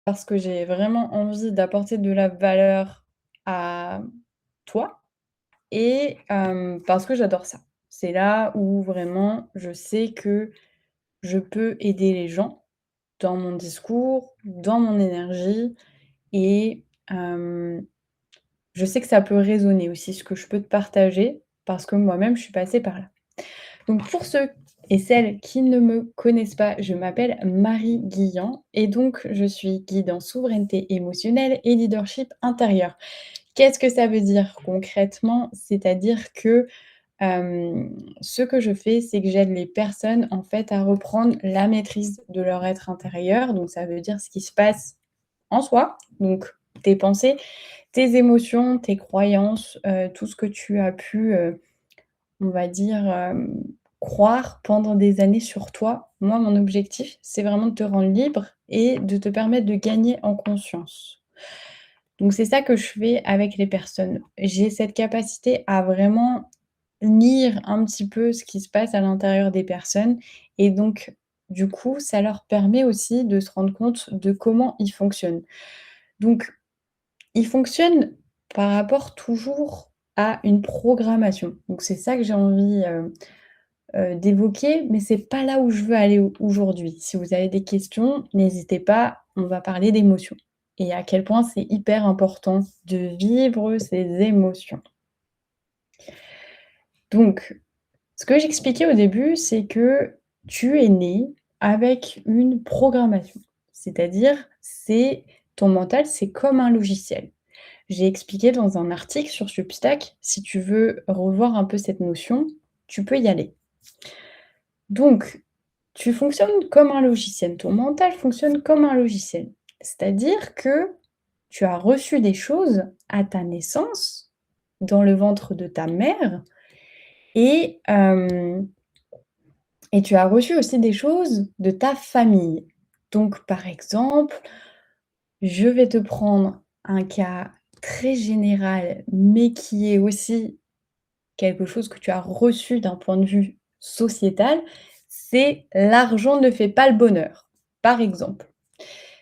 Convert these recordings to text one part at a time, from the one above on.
parce que j'ai vraiment envie d'apporter de la valeur à toi et parce que j'adore ça. C'est là où vraiment je sais que je peux aider les gens dans mon discours, dans mon énergie et je sais que ça peut résonner aussi, ce que je peux te partager, parce que moi-même je suis passée par là. Donc pour ceux et celles qui ne me connaissent pas, je m'appelle Marie Guillan et donc je suis guide en souveraineté émotionnelle et leadership intérieur. Qu'est-ce que ça veut dire concrètement? C'est-à-dire que, ce que je fais, c'est que j'aide les personnes, en fait, à reprendre la maîtrise de leur être intérieur. Donc ça veut dire ce qui se passe en soi, donc tes pensées, tes émotions, tes croyances, tout ce que tu as pu, on va dire, croire pendant des années sur toi. Moi, mon objectif, c'est vraiment de te rendre libre et de te permettre de gagner en conscience. Donc c'est ça que je fais avec les personnes. J'ai cette capacité à vraiment lire un petit peu ce qui se passe à l'intérieur des personnes et donc du coup, ça leur permet aussi de se rendre compte de comment ils fonctionnent. Donc ils fonctionnent par rapport toujours à une programmation. Donc c'est ça que j'ai envie, d'évoquer, mais c'est pas là où je veux aller aujourd'hui. Si vous avez des questions, n'hésitez pas, on va parler d'émotions et à quel point c'est hyper important de vivre ces émotions. Donc, ce que j'expliquais au début, c'est que tu es né avec une programmation. C'est-à-dire, c'est ton mental, c'est comme un logiciel. J'ai expliqué dans un article sur Substack, si tu veux revoir un peu cette notion, tu peux y aller. Donc, tu fonctionnes comme un logiciel, ton mental fonctionne comme un logiciel. C'est-à-dire que tu as reçu des choses à ta naissance, dans le ventre de ta mère et et tu as reçu aussi des choses de ta famille. Donc par exemple, je vais te prendre un cas très général, mais qui est aussi quelque chose que tu as reçu d'un point de vue sociétal, c'est «l'argent ne fait pas le bonheur», par exemple.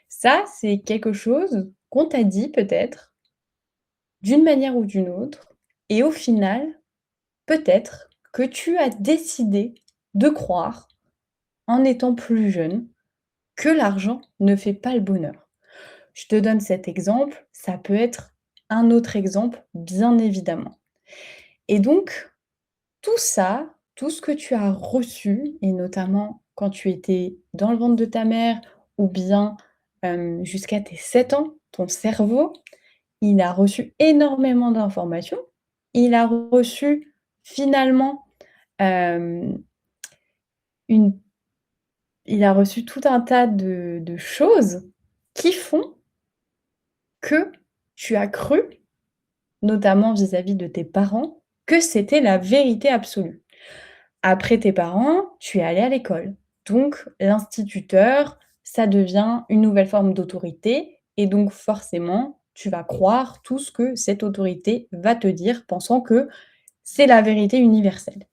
Ça, c'est quelque chose qu'on t'a dit peut-être, d'une manière ou d'une autre et au final, peut-être que tu as décidé de croire, en étant plus jeune, que l'argent ne fait pas le bonheur. Je te donne cet exemple, ça peut être un autre exemple, bien évidemment. Et donc tout ça, tout ce que tu as reçu et notamment quand tu étais dans le ventre de ta mère ou bien, jusqu'à tes 7 ans, ton cerveau, il a reçu énormément d'informations. Il a reçu finalement, hem, une il a reçu tout un tas de choses qui font que tu as cru, notamment vis-à-vis de tes parents, que c'était la vérité absolue. Après tes parents, tu es allé à l'école. Donc l'instituteur, ça devient une nouvelle forme d'autorité et donc forcément, tu vas croire tout ce que cette autorité va te dire, pensant que c'est la vérité universelle.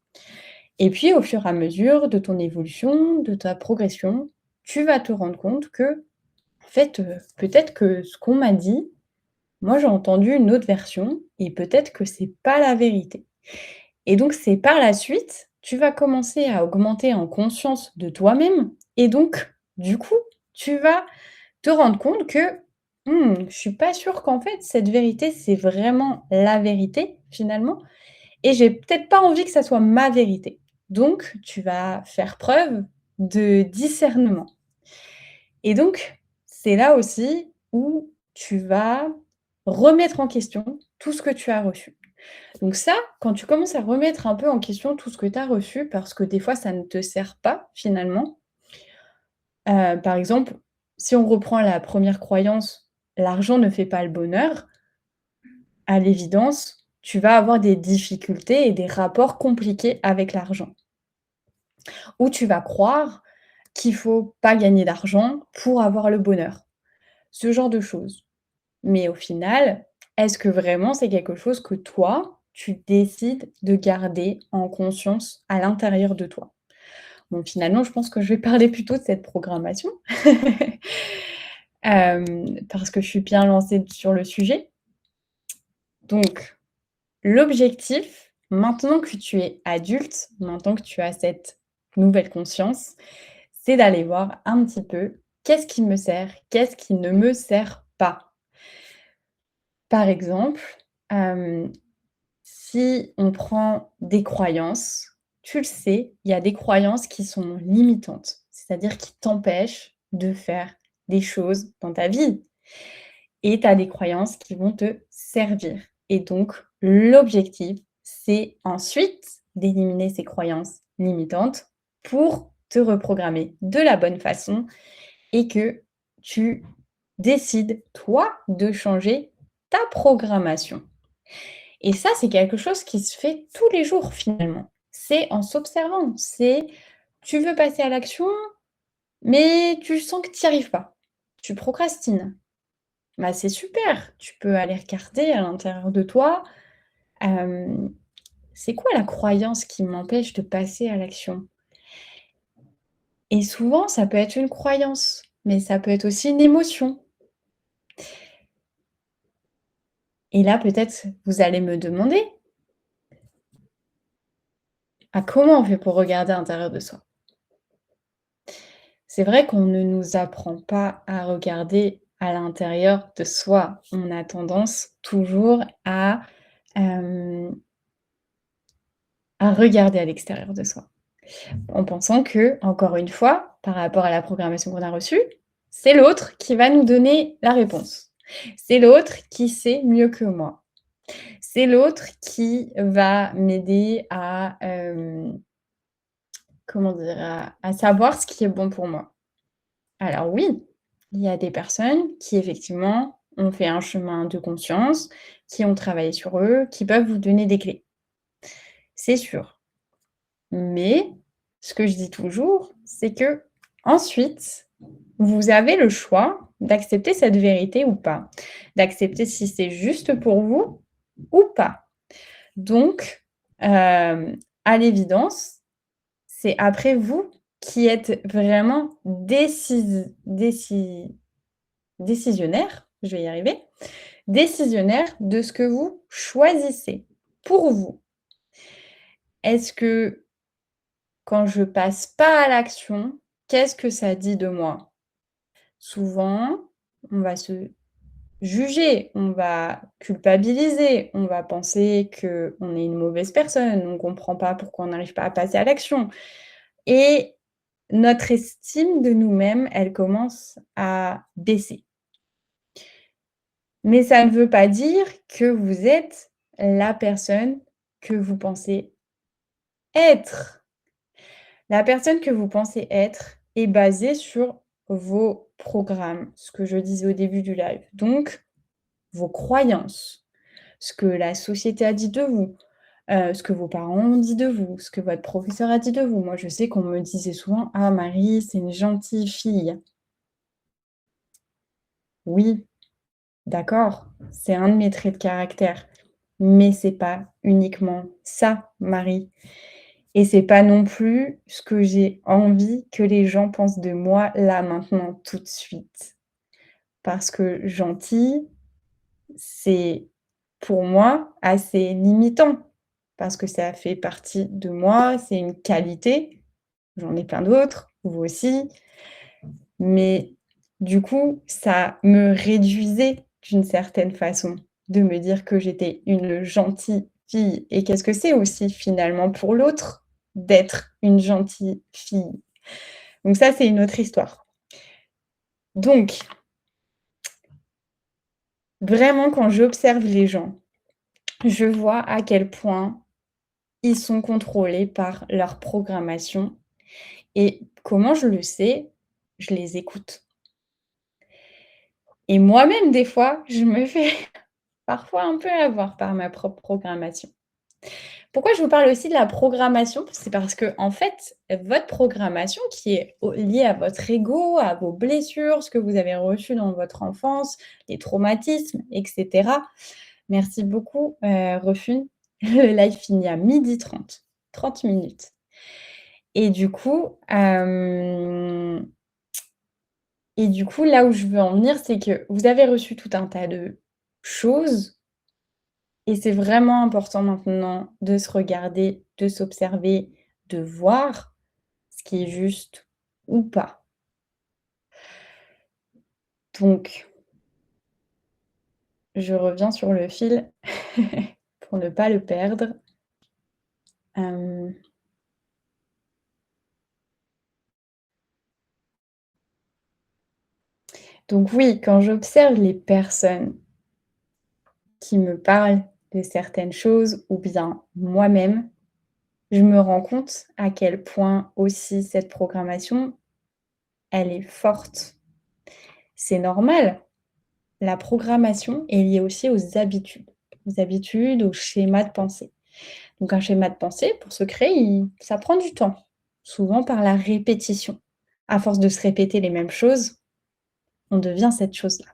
Et puis au fur et à mesure de ton évolution, de ta progression, tu vas te rendre compte que, en fait, peut-être que ce qu'on m'a dit, moi j'ai entendu une autre version et peut-être que c'est pas la vérité. Et donc c'est par la suite, tu vas commencer à augmenter en conscience de toi-même et donc du coup, tu vas te rendre compte que: «Mmh, je suis pas sûre qu'en fait cette vérité, c'est vraiment la vérité finalement et j'ai peut-être pas envie que ça soit ma vérité». Donc tu vas faire preuve de discernement et donc c'est là aussi où tu vas remettre en question tout ce que tu as reçu. Donc ça, quand tu commences à remettre un peu en question tout ce que tu as reçu, parce que des fois ça ne te sert pas finalement, par exemple, si on reprend la première croyance: «L'argent ne fait pas le bonheur», à l'évidence, tu vas avoir des difficultés et des rapports compliqués avec l'argent. Ou tu vas croire qu'il faut pas gagner d'argent pour avoir le bonheur, ce genre de choses. Mais au final, est-ce que vraiment c'est quelque chose que toi, tu décides de garder en conscience à l'intérieur de toi? Bon, finalement, je pense que je vais parler plutôt de cette programmation. parce que je suis bien lancée sur le sujet. Donc l'objectif, maintenant que tu es adulte, maintenant que tu as cette nouvelle conscience, c'est d'aller voir un petit peu qu'est-ce qui me sert, qu'est-ce qui ne me sert pas. Par exemple, hem, si on prend des croyances, tu le sais, il y a des croyances qui sont limitantes, c'est-à-dire qui t'empêchent de faire des choses dans ta vie et tu as des croyances qui vont te servir et donc l'objectif, c'est ensuite d'éliminer ces croyances limitantes pour te reprogrammer de la bonne façon et que tu décides, toi, de changer ta programmation. Et ça, c'est quelque chose qui se fait tous les jours finalement. C'est en s'observant. C'est tu veux passer à l'action, mais tu sens que tu n'y arrives pas. Tu procrastines. Bah, c'est super. Tu peux aller regarder à l'intérieur de toi, hem, c'est quoi la croyance qui m'empêche de passer à l'action? Et souvent, ça peut être une croyance, mais ça peut être aussi une émotion. Et là, peut-être, vous allez me demander: «Ah, comment on fait pour regarder à l'intérieur de soi?» C'est vrai qu'on ne nous apprend pas à regarder à l'intérieur de soi. On a tendance toujours hem, à regarder à l'extérieur de soi, en pensant que, encore une fois, par rapport à la programmation qu'on a reçue, c'est l'autre qui va nous donner la réponse. C'est l'autre qui sait mieux que moi. C'est l'autre qui va m'aider à, comment dire? À savoir ce qui est bon pour moi. Alors oui, il y a des personnes qui effectivement ont fait un chemin de conscience, qui ont travaillé sur eux, qui peuvent vous donner des clés. C'est sûr. Mais ce que je dis toujours, c'est que ensuite, vous avez le choix d'accepter cette vérité ou pas, d'accepter si c'est juste pour vous ou pas. Donc, à l'évidence, c'est après vous qui êtes vraiment décisionnaire, je vais y arriver, décisionnaire de ce que vous choisissez pour vous. Est-ce que quand je passe pas à l'action, qu'est-ce que ça dit de moi? Souvent, on va se juger, on va culpabiliser, on va penser qu'on est une mauvaise personne, on comprend pas pourquoi on n'arrive pas à passer à l'action et notre estime de nous-mêmes, elle commence à baisser. Mais ça ne veut pas dire que vous êtes la personne que vous pensez être. La personne que vous pensez être est basée sur vos programmes, ce que je disais au début du live. Donc, vos croyances, ce que la société a dit de vous, ce que vos parents ont dit de vous, ce que votre professeur a dit de vous. Moi, je sais qu'on me disait souvent: «Ah Marie, c'est une gentille fille». Oui, d'accord, c'est un de mes traits de caractère, mais c'est pas uniquement ça, Marie et c'est pas non plus ce que j'ai envie que les gens pensent de moi, là, maintenant, tout de suite. Parce que gentil, c'est pour moi assez limitant, parce que ça fait partie de moi, c'est une qualité, j'en ai plein d'autres, vous aussi, mais du coup, ça me réduisait d'une certaine façon de me dire que j'étais une gentille fille et qu'est-ce que c'est aussi finalement pour l'autre d'être une gentille fille? Donc ça, c'est une autre histoire. Donc vraiment quand j'observe les gens, je vois à quel point ils sont contrôlés par leur programmation et comment je le sais? Je les écoute et moi-même des fois, je me fais parfois un peu avoir par ma propre programmation. Pourquoi je vous parle aussi de la programmation? C'est parce qu'en fait, votre programmation qui est liée à votre ego, à vos blessures, ce que vous avez reçu dans votre enfance, les traumatismes, et cetera. Merci beaucoup, Refune. Le live finit à 12h30, 30 minutes et du coup, Et du coup, là où je veux en venir, c'est que vous avez reçu tout un tas de choses et c'est vraiment important maintenant de se regarder, de s'observer, de voir ce qui est juste ou pas. Donc, je reviens sur le fil pour ne pas le perdre. Hem, donc oui, quand j'observe les personnes qui me parlent de certaines choses ou bien moi-même, je me rends compte à quel point aussi cette programmation, elle est forte. C'est normal, la programmation est liée aussi aux habitudes, aux schémas de pensée. Donc un schéma de pensée, pour se créer, ça prend du temps, souvent par la répétition. À force de se répéter les mêmes choses, on devient cette chose-là.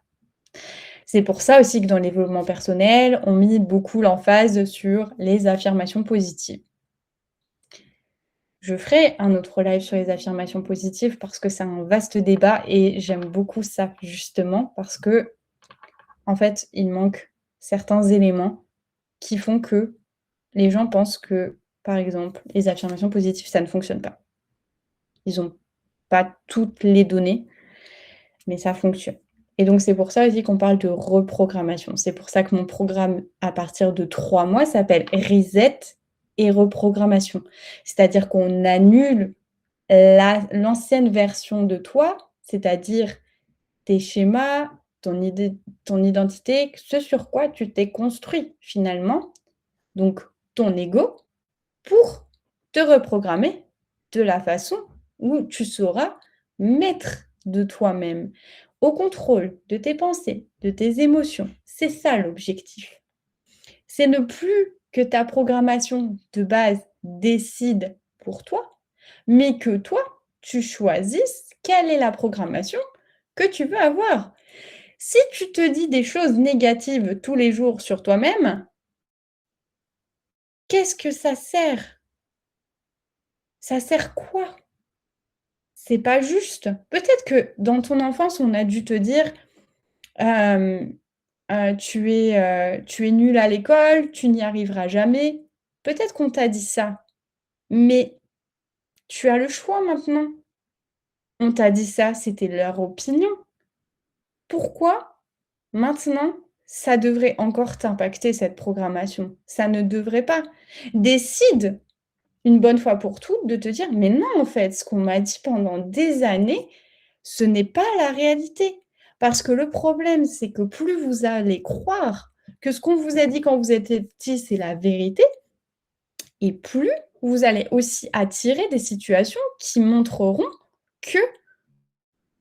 C'est pour ça aussi que dans le développement personnel, on met beaucoup l'emphase sur les affirmations positives. Je ferai un autre live sur les affirmations positives parce que c'est un vaste débat et j'aime beaucoup ça justement parce que, en fait, il manque certains éléments qui font que les gens pensent que, par exemple, les affirmations positives, ça ne fonctionne pas. Ils ont pas toutes les données, mais ça fonctionne. Et donc c'est pour ça aussi qu'on parle de reprogrammation. C'est pour ça que mon programme à partir de 3 mois s'appelle Reset et reprogrammation. C'est-à-dire qu'on annule l'ancienne version de toi, c'est-à-dire tes schémas, ton identité, ce sur quoi tu t'es construit finalement, donc ton ego, pour te reprogrammer de la façon où tu seras maître de toi-même, au contrôle de tes pensées, de tes émotions. C'est ça l'objectif. C'est ne plus que ta programmation de base décide pour toi, mais que toi, tu choisisses quelle est la programmation que tu veux avoir. Si tu te dis des choses négatives tous les jours sur toi-même, qu'est-ce que ça sert? Ça sert quoi? C'est pas juste. Peut-être que dans ton enfance, on a dû te dire, hem, tu es nul à l'école, tu n'y arriveras jamais». Peut-être qu'on t'a dit ça, mais tu as le choix maintenant. On t'a dit ça, c'était leur opinion. Pourquoi maintenant, ça devrait encore t'impacter cette programmation? Ça ne devrait pas. Décide une bonne fois pour toutes de te dire: «Mais non, en fait, ce qu'on m'a dit pendant des années, ce n'est pas la réalité». Parce que le problème, c'est que plus vous allez croire que ce qu'on vous a dit quand vous étiez petit, c'est la vérité et plus vous allez aussi attirer des situations qui montreront que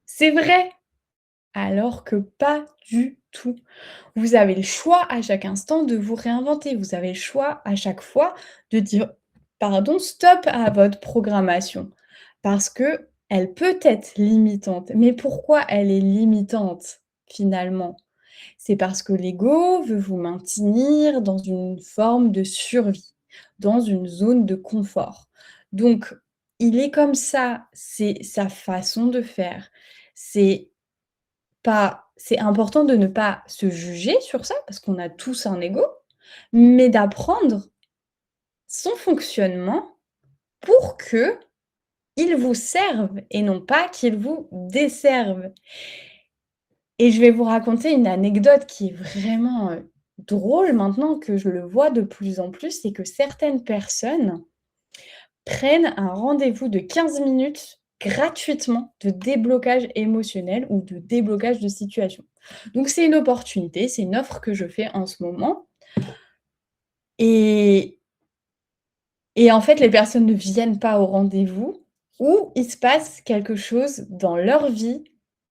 c'est vrai, alors que pas du tout. Vous avez le choix à chaque instant de vous réinventer. Vous avez le choix à chaque fois de dire, pardon, stop à votre programmation parce que elle peut être limitante. Mais pourquoi elle est limitante finalement? C'est parce que l'ego veut vous maintenir dans une forme de survie, dans une zone de confort. Donc, il est comme ça, c'est sa façon de faire. C'est c'est important de ne pas se juger sur ça, parce qu'on a tous un ego, mais d'apprendre son fonctionnement pour qu'il vous serve et non pas qu'il vous desserve. Et je vais vous raconter une anecdote qui est vraiment, drôle maintenant que je le vois de plus en plus, c'est que certaines personnes prennent un rendez-vous de 15 minutes gratuitement de déblocage émotionnel ou de déblocage de situation. Donc c'est une opportunité, c'est une offre que je fais en ce moment et en fait, les personnes ne viennent pas au rendez-vous ou il se passe quelque chose dans leur vie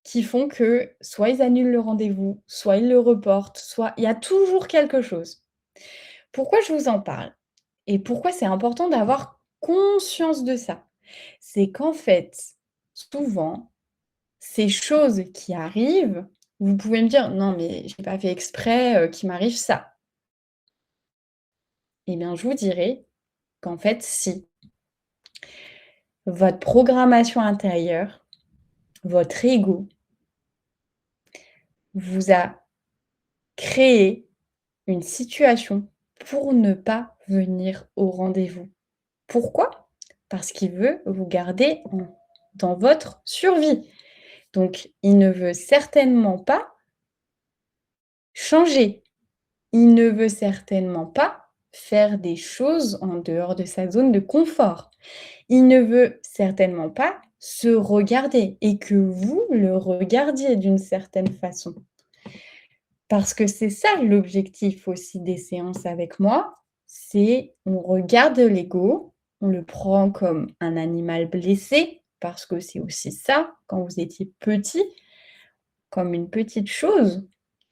qui font que soit ils annulent le rendez-vous, soit ils le reportent, soit il y a toujours quelque chose. Pourquoi je vous en parle? Et pourquoi c'est important d'avoir conscience de ça? C'est qu'en fait, souvent, ces choses qui arrivent, vous pouvez me dire: «Non, mais j'ai pas fait exprès, qu'il m'arrive ça». Eh bien, je vous dirai qu'en fait, si. Votre programmation intérieure, votre ego, vous a créé une situation pour ne pas venir au rendez-vous. Pourquoi? Parce qu'il veut vous garder dans votre survie. Donc il ne veut certainement pas changer. Il ne veut certainement pas faire des choses en dehors de sa zone de confort. Il ne veut certainement pas se regarder et que vous le regardiez d'une certaine façon. Parce que c'est ça l'objectif aussi des séances avec moi, c'est on regarde l'ego, on le prend comme un animal blessé, parce que c'est aussi ça, quand vous étiez petit, comme une petite chose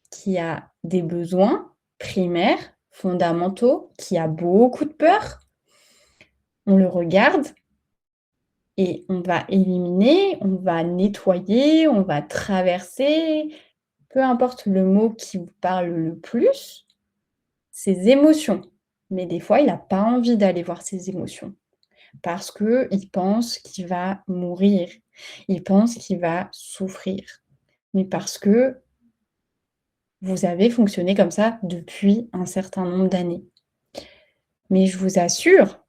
qui a des besoins primaires, fondamentaux, qui a beaucoup de peur. On le regarde et on va éliminer, on va nettoyer, on va traverser, peu importe le mot qui vous parle le plus, ses émotions. Mais des fois, il n'a pas envie d'aller voir ses émotions parce qu'il pense qu'il va mourir, il pense qu'il va souffrir. Mais parce que vous avez fonctionné comme ça depuis un certain nombre d'années. Mais je vous assure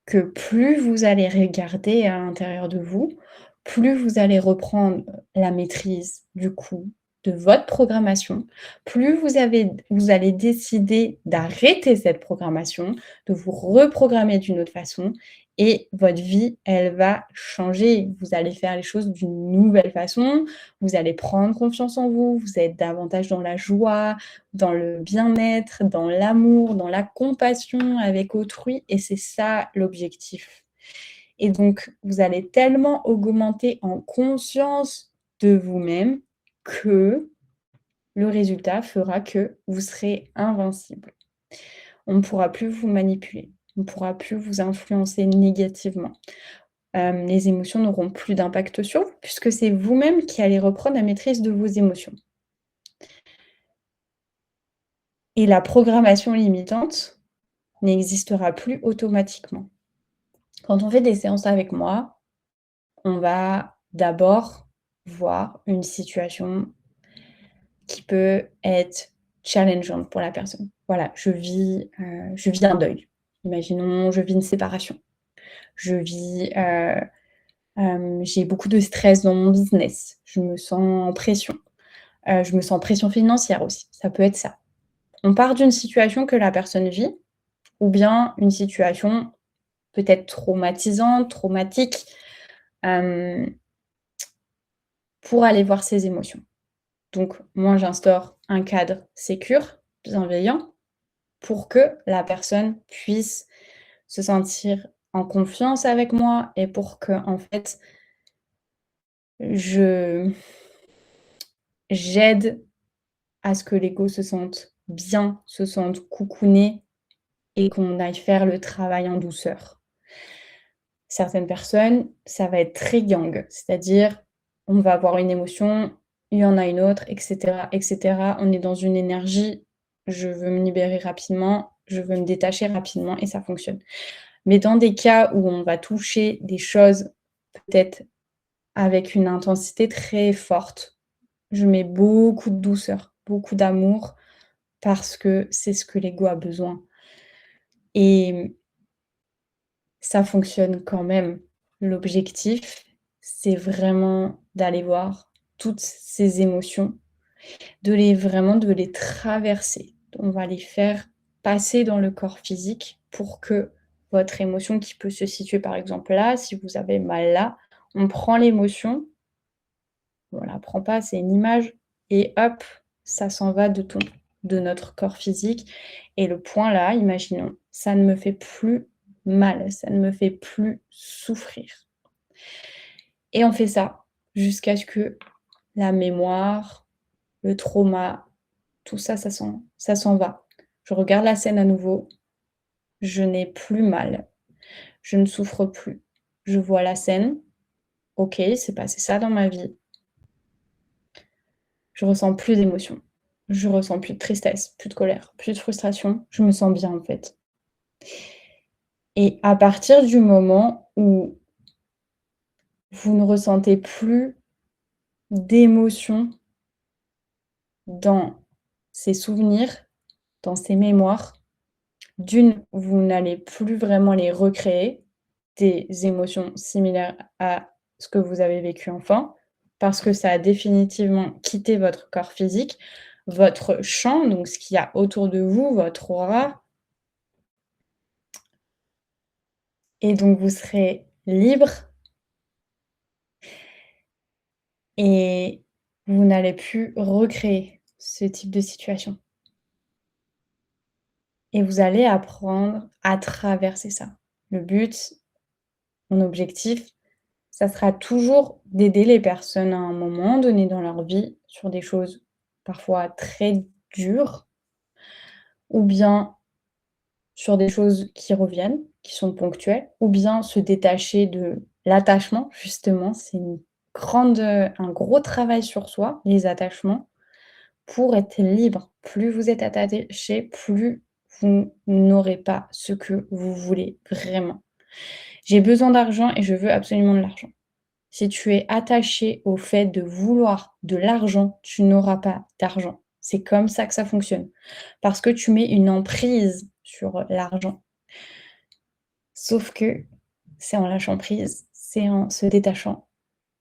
que plus vous allez regarder à l'intérieur de vous, plus vous allez reprendre la maîtrise du coup de votre programmation, plus vous allez décider d'arrêter cette programmation, de vous reprogrammer d'une autre façon et votre vie, elle va changer. Vous allez faire les choses d'une nouvelle façon, vous allez prendre confiance en vous, vous êtes davantage dans la joie, dans le bien-être, dans l'amour, dans la compassion avec autrui et c'est ça l'objectif. Et donc, vous allez tellement augmenter en conscience de vous-même que le résultat fera que vous serez invincible. On ne pourra plus vous manipuler, on ne pourra plus vous influencer négativement. Les émotions n'auront plus d'impact sur vous puisque c'est vous-même qui allez reprendre la maîtrise de vos émotions. Et la programmation limitante n'existera plus automatiquement. Quand on fait des séances avec moi, on va d'abord voir une situation qui peut être challengeante pour la personne. Voilà, je vis un deuil. Imaginons, je vis une séparation. Je vis, j'ai beaucoup de stress dans mon business. Je me sens en pression. Je me sens pression financière aussi, ça peut être ça. On part d'une situation que la personne vit ou bien une situation peut-être traumatisante, traumatique, hem, pour aller voir ses émotions. Donc moi, j'instaure un cadre sécure, bienveillant, pour que la personne puisse se sentir en confiance avec moi et pour que en fait, je j'aide à ce que l'ego se sente bien, se sente coucouné et qu'on aille faire le travail en douceur. Certaines personnes, ça va être très yang, c'est-à-dire on va avoir une émotion, il y en a une autre et cetera et cetera. On est dans une énergie, je veux me libérer rapidement, je veux me détacher rapidement et ça fonctionne. Mais dans des cas où on va toucher des choses peut-être avec une intensité très forte, je mets beaucoup de douceur, beaucoup d'amour parce que c'est ce que l'ego a besoin et ça fonctionne quand même. L'objectif, c'est vraiment d'aller voir toutes ces émotions, de les traverser. On va les faire passer dans le corps physique pour que votre émotion qui peut se situer par exemple là, si vous avez mal là, on prend l'émotion, on la prend pas, c'est une image et hop, ça s'en va de notre corps physique et le point là, imaginons, ça ne me fait plus mal, ça ne me fait plus souffrir et on fait ça jusqu'à ce que la mémoire, le trauma, tout ça, ça s'en va. Je regarde la scène à nouveau, je n'ai plus mal, je ne souffre plus. Je vois la scène, OK, c'est passé ça dans ma vie. Je ressens plus d'émotions. Je ressens plus de tristesse, plus de colère, plus de frustration. Je me sens bien, en fait. Et à partir du moment où vous ne ressentez plus d'émotions, dans ses souvenirs, dans ses mémoires. D'une, vous n'allez plus vraiment les recréer, des émotions similaires à ce que vous avez vécu enfant, parce que ça a définitivement quitté votre corps physique, votre champ, donc ce qu'il y a autour de vous, votre aura, et donc vous serez libre et vous n'allez plus recréer ce type de situation et vous allez apprendre à traverser ça. Le but, mon objectif, ça sera toujours d'aider les personnes à un moment donné dans leur vie sur des choses parfois très dures ou bien sur des choses qui reviennent, qui sont ponctuelles, ou bien se détacher de l'attachement, justement. C'est une grande, un gros travail sur soi, les attachements, pour être libre. Plus vous êtes attaché, plus vous n'aurez pas ce que vous voulez vraiment. J'ai besoin d'argent et je veux absolument de l'argent. Si tu es attaché au fait de vouloir de l'argent, tu n'auras pas d'argent. C'est comme ça que ça fonctionne. Parce que tu mets une emprise sur l'argent. Sauf que c'est en lâchant prise, c'est en se détachant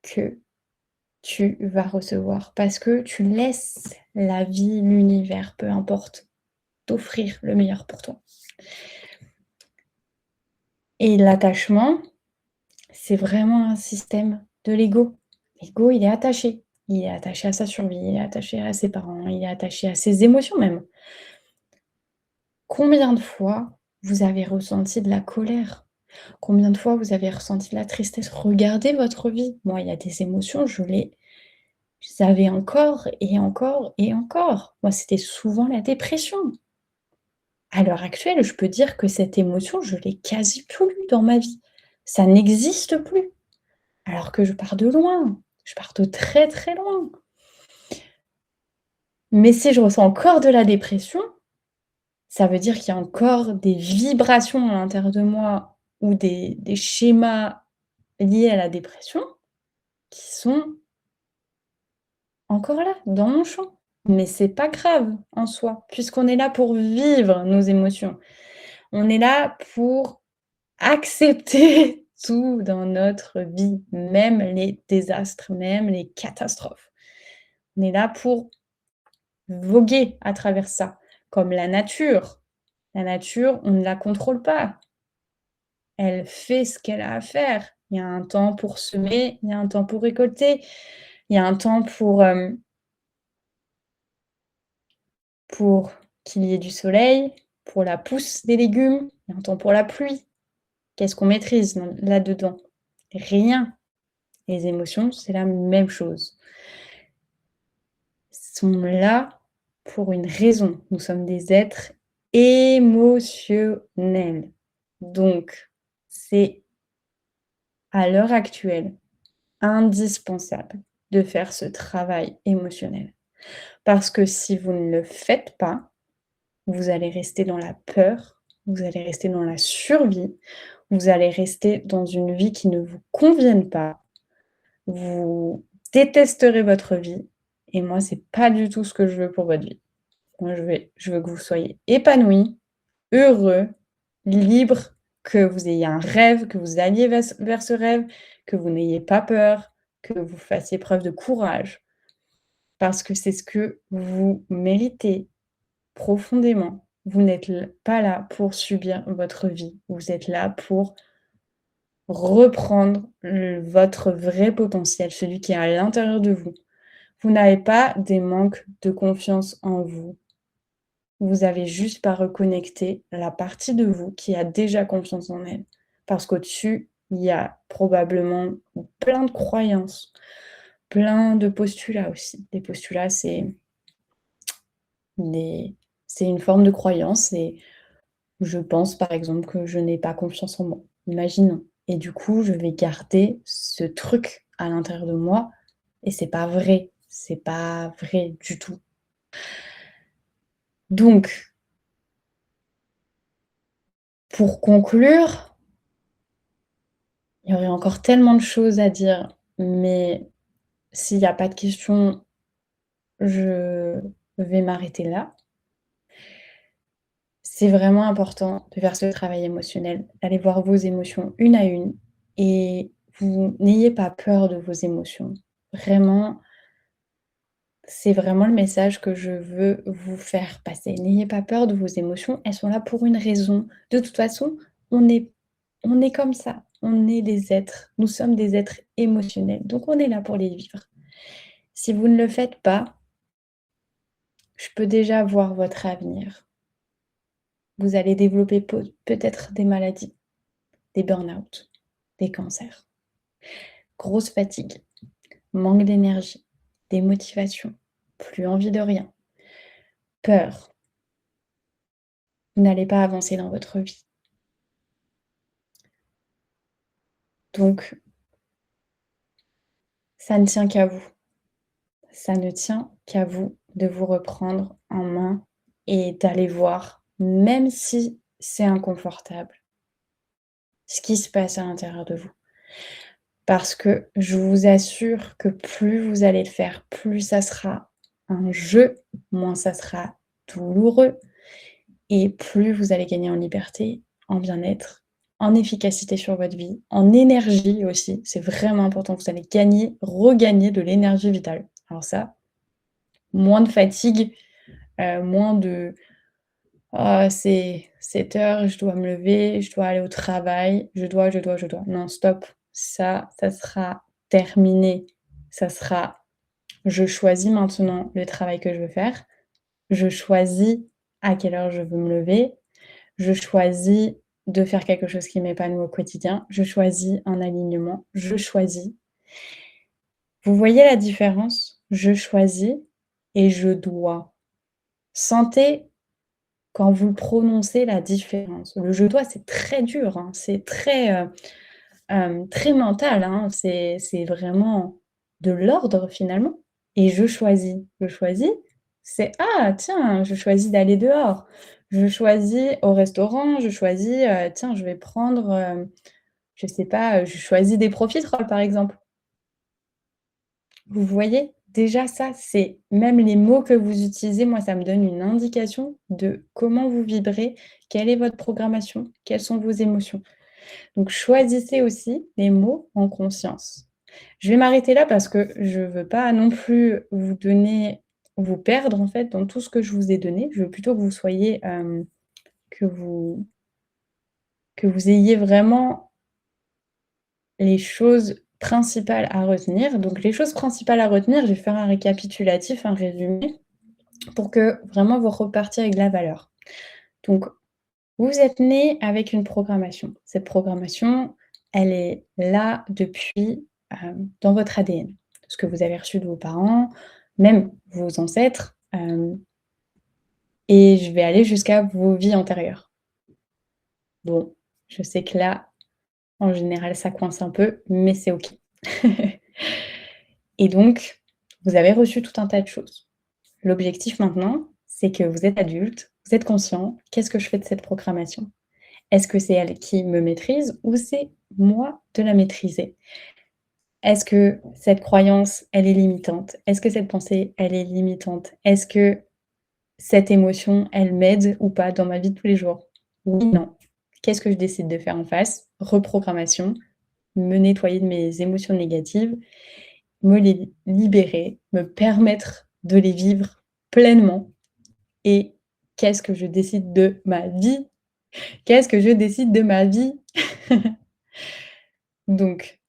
que tu vas recevoir. Parce que tu laisses la vie, l'univers, peu importe, t'offrir le meilleur pour toi. Et l'attachement, c'est vraiment un système de l'ego. L'ego, il est attaché. Il est attaché à sa survie, il est attaché à ses parents, il est attaché à ses émotions même. Combien de fois vous avez ressenti de la colère? Combien de fois vous avez ressenti de la tristesse? Regardez votre vie. Moi, il y a des émotions, je les avais encore et encore et encore. Moi, c'était souvent la dépression. À l'heure actuelle, je peux dire que cette émotion, je l'ai quasi plus dans ma vie. Ça n'existe plus. Alors que je pars de loin, je pars de très, très loin. Mais si je ressens encore de la dépression, ça veut dire qu'il y a encore des vibrations à l'intérieur de moi ou des schémas liés à la dépression qui sont encore là, dans mon champ. Mais c'est pas grave en soi, puisqu'on est là pour vivre nos émotions. On est là pour accepter tout dans notre vie, même les désastres, même les catastrophes. On est là pour voguer à travers ça, comme la nature. La nature, on ne la contrôle pas. Elle fait ce qu'elle a à faire. Il y a un temps pour semer, il y a un temps pour récolter, il y a un temps pour qu'il y ait du soleil, pour la pousse des légumes, il y a un temps pour la pluie. Qu'est-ce qu'on maîtrise là-dedans? Rien. Les émotions, c'est la même chose. Sont là pour une raison. Nous sommes des êtres émotionnels. Donc, c'est à l'heure actuelle indispensable de faire ce travail émotionnel. Parce que si vous ne le faites pas, vous allez rester dans la peur, vous allez rester dans la survie, vous allez rester dans une vie qui ne vous convienne pas, vous détesterez votre vie et moi, c'est pas du tout ce que je veux pour votre vie. Moi, je veux que vous soyez épanoui, heureux, libre, que vous ayez un rêve, que vous alliez vers ce rêve, que vous n'ayez pas peur, que vous fassiez preuve de courage, parce que c'est ce que vous méritez profondément. Vous n'êtes pas là pour subir votre vie, vous êtes là pour reprendre votre vrai potentiel, celui qui est à l'intérieur de vous. Vous n'avez pas des manques de confiance en vous. Vous avez juste pas reconnecter la partie de vous qui a déjà confiance en elle. Parce qu'au-dessus, il y a probablement plein de croyances, plein de postulats aussi. Les postulats, des c'est une forme de croyance et je pense, par exemple, que je n'ai pas confiance en moi. Imaginons et du coup, je vais garder ce truc à l'intérieur de moi et c'est pas vrai du tout. Donc, pour conclure, il y aurait encore tellement de choses à dire, mais s'il y a pas de questions, je vais m'arrêter là. C'est vraiment important de faire ce travail émotionnel, d'aller voir vos émotions une à une et vous n'ayez pas peur de vos émotions. Vraiment, c'est vraiment le message que je veux vous faire passer. N'ayez pas peur de vos émotions, elles sont là pour une raison. De toute façon, on est on est comme ça, on est des êtres, nous sommes des êtres émotionnels, donc on est là pour les vivre. Si vous ne le faites pas, je peux déjà voir votre avenir. Vous allez développer peut-être des maladies, des burn-out, des cancers, grosse fatigue, manque d'énergie, démotivation, plus envie de rien, peur. Vous n'allez pas avancer dans votre vie. Donc, ça ne tient qu'à vous. Ça ne tient qu'à vous de vous reprendre en main et d'aller voir, même si c'est inconfortable, ce qui se passe à l'intérieur de vous. Parce que je vous assure que plus vous allez le faire, plus ça sera un jeu, moins ça sera douloureux et plus vous allez gagner en liberté, en bien-être, en efficacité sur votre vie, en énergie aussi. C'est vraiment important, vous allez gagner, regagner de l'énergie vitale. Alors ça, moins de fatigue, moins de: «Ah, c'est 7 heures, je dois me lever, je dois aller au travail, je dois». Non, stop, ça sera terminé. Ça sera: «Je choisis maintenant le travail que je veux faire, je choisis à quelle heure je veux me lever, je choisis de faire quelque chose qui m'épanouit au quotidien, je choisis un alignement, je choisis». Vous voyez la différence? Je choisis et je dois. Sentez quand vous prononcez la différence. Le «je dois», c'est très dur, hein, c'est très mental, hein, c'est vraiment de l'ordre finalement et «je choisis». «Je choisis», c'est: «Ah tiens, je choisis d'aller dehors, je choisis au restaurant, je choisis, tiens, je vais prendre, je sais pas, je choisis des profiteroles», par exemple. Vous voyez? Déjà ça, c'est même les mots que vous utilisez, moi, ça me donne une indication de comment vous vibrez, quelle est votre programmation, quelles sont vos émotions. Donc choisissez aussi les mots en conscience. Je vais m'arrêter là parce que je veux pas non plus vous perdre, en fait, dans tout ce que je vous ai donné. Je veux plutôt que vous soyez, que vous que vous ayez vraiment les choses principales à retenir. Donc les choses principales à retenir, je vais faire un récapitulatif, un résumé, pour que vraiment vous repartiez avec de la valeur. Donc, vous êtes né avec une programmation. Cette programmation, elle est là depuis, dans votre ADN. Ce que vous avez reçu de vos parents, même vos ancêtres, et je vais aller jusqu'à vos vies antérieures. Bon, je sais que là, en général, ça coince un peu, mais c'est OK. Et donc, vous avez reçu tout un tas de choses. L'objectif maintenant, c'est que vous êtes adulte, vous êtes conscient: «Qu'est-ce que je fais de cette programmation? Est-ce que c'est elle qui me maîtrise ou c'est moi de la maîtriser? Est-ce que cette croyance, elle est limitante? Est-ce que cette pensée, elle est limitante? Est-ce que cette émotion, elle m'aide ou pas dans ma vie de tous les jours? Oui, non. Qu'est-ce que je décide de faire en face? Reprogrammation, me nettoyer de mes émotions négatives, me les libérer, me permettre de les vivre pleinement et qu'est-ce que je décide de ma vie? Qu'est-ce que je décide de ma vie? Donc,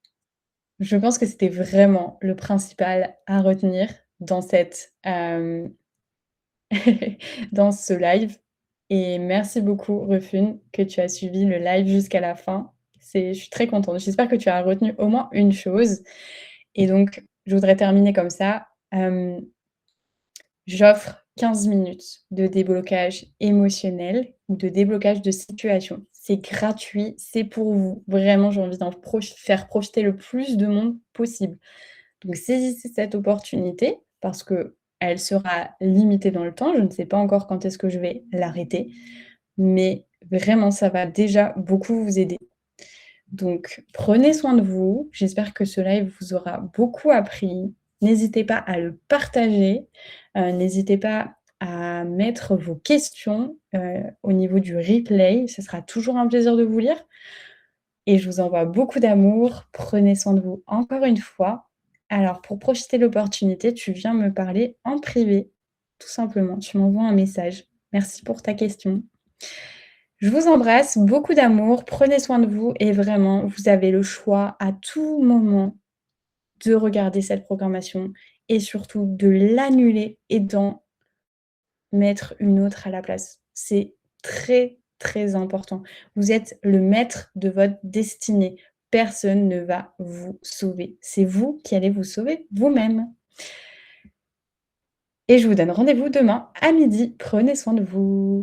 je pense que c'était vraiment le principal à retenir dans dans ce live et merci beaucoup Rufune que tu as suivi le live jusqu'à la fin. Je suis très contente. J'espère que tu as retenu au moins une chose et donc je voudrais terminer comme ça. J'offre 15 minutes de déblocage émotionnel ou de déblocage de situation. C'est gratuit, c'est pour vous. Vraiment, j'ai envie d'en faire profiter le plus de monde possible. Donc saisissez cette opportunité parce qu'elle sera limitée dans le temps. Je ne sais pas encore quand est-ce que je vais l'arrêter, mais vraiment, ça va déjà beaucoup vous aider. Donc prenez soin de vous. J'espère que ce live vous aura beaucoup appris N'hésitez pas à le partager, n'hésitez pas à mettre vos questions, au niveau du replay. Ce sera toujours un plaisir de vous lire et je vous envoie beaucoup d'amour. Prenez soin de vous encore une fois. Alors pour profiter de l'opportunité, tu viens me parler en privé, tout simplement. Tu m'envoies un message. Merci pour ta question. Je vous embrasse, beaucoup d'amour, prenez soin de vous et vraiment, vous avez le choix à tout moment de regarder cette programmation et surtout de l'annuler et d'en mettre une autre à la place. C'est très, très important. Vous êtes le maître de votre destinée. Personne ne va vous sauver. C'est vous qui allez vous sauver vous-même. Et je vous donne rendez-vous demain à midi. Prenez soin de vous.